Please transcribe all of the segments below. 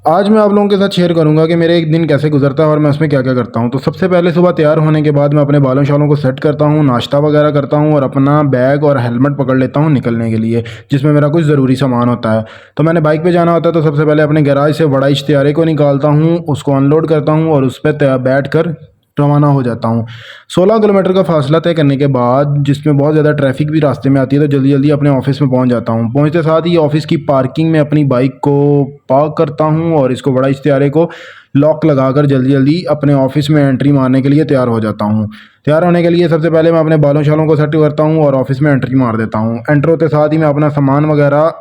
आज मैं आप लोगों के साथ शेयर करूंगा कि मेरे एक दिन कैसे गुजरता है और मैं उसमें क्या क्या करता हूं। तो सबसे पहले सुबह तैयार होने के बाद मैं अपने बालों शालों को सेट करता हूं, नाश्ता वगैरह करता हूं और अपना बैग और हेलमेट पकड़ लेता हूं निकलने के लिए, जिसमें मेरा कुछ ज़रूरी सामान होता है। तो मैंने बाइक पे जाना होता है, तो सबसे पहले अपने गैराज से बड़ा इश्तिहारे को निकालता हूँ, उसको अनलोड करता हूँ और उस पर बैठ कर रवाना हो जाता हूँ। 16 किलोमीटर का फासला तय करने के बाद, जिसमें बहुत ज़्यादा ट्रैफिक भी रास्ते में आती है, तो जल्दी जल्दी अपने ऑफिस में पहुँच जाता हूँ। पहुँचते साथ ही ऑफिस की पार्किंग में अपनी बाइक को पार्क करता हूँ और इसको बड़ा इश्तिहारे को लॉक लगाकर जल्दी जल्दी अपने ऑफिस में एंट्री मारने के लिए तैयार हो जाता हूँ। तैयार होने के लिए सबसे पहले मैं अपने बालों शालों को सेट करता हूँ और ऑफिस में एंट्री मार देता हूँ। एंटर होते साथ ही मैं अपना सामान वगैरह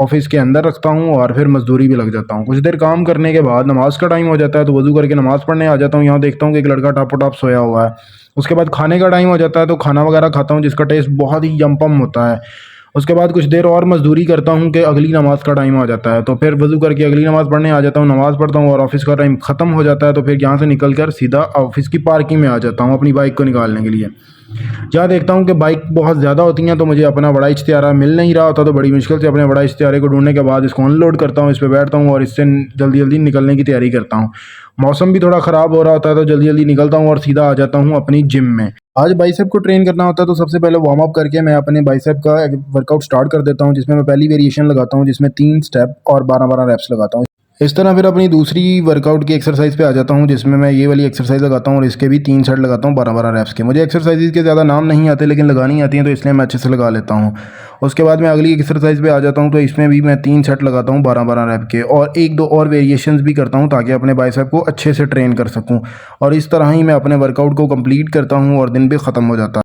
ऑफिस के अंदर रखता हूँ और फिर मजदूरी भी लग जाता हूँ। कुछ देर काम करने के बाद नमाज का टाइम हो जाता है, तो वज़ू करके नमाज़ पढ़ने आ जाता हूँ। यहाँ देखता हूँ कि एक लड़का टापो टाप सोया हुआ है। उसके बाद खाने का टाइम हो जाता है, तो खाना वगैरह खाता हूँ, जिसका टेस्ट बहुत ही यमपम होता है। उसके बाद कुछ देर और मजदूरी करता हूँ कि अगली नमाज़ का टाइम आ जाता है, तो फिर वज़ू करके अगली नमाज़ पढ़ने आ जाता हूँ, नमाज़ पढ़ता हूँ और ऑफिस का टाइम ख़त्म हो जाता है। तो फिर यहाँ से निकल कर सीधा ऑफिस की पार्किंग में आ जाता हूँ अपनी बाइक को निकालने के लिए। जहाँ देखता हूँ कि बाइक बहुत ज़्यादा होती हैं, तो मुझे अपना बड़ा इश्तिहारा मिल नहीं रहा होता, तो बड़ी मुश्किल से अपने बड़ा इश्तिहारे को ढूंढने के बाद इसको अनलोड करता हूँ, इस पर बैठता हूँ और इससे जल्दी जल्दी निकलने की तैयारी करता हूँ। मौसम भी थोड़ा ख़राब हो रहा होता है, तो जल्दी जल्दी निकलता हूँ और सीधा आ जाता हूँ अपनी जिम में। आज बाइसेप को ट्रेन करना होता है, तो सबसे पहले वार्म अप करके मैं अपने बाइसेप का वर्कआउट स्टार्ट कर देता हूँ, जिसमें मैं पहली वेरिएशन लगाता हूँ, जिसमें 3 स्टेप और 12-12 रेप्स लगाता हूँ। इस तरह फिर अपनी दूसरी वर्कआउट की एक्सरसाइज पे आ जाता हूँ, जिसमें मैं ये वाली एक्सरसाइज लगाता हूँ और इसके भी 3 सेट लगाता हूँ 12-12 रेप्स के। मुझे एक्सरसाइज के ज़्यादा नाम नहीं आते, लेकिन लगानी आती हैं, तो इसलिए मैं अच्छे से लगा लेता हूँ। उसके बाद मैं अगली एक्सरसाइज पे आ जाता हूँ, तो इसमें भी मैं 3 सेट लगाता हूँ 12-12 रेप के और 1-2 और वेरिएशंस भी करता हूँ, ताकि अपने बाइसेप को अच्छे से ट्रेन कर सकूँ। और इस तरह ही मैं अपने वर्कआउट को कंप्लीट करता हूँ और दिन भी ख़त्म हो जाता है।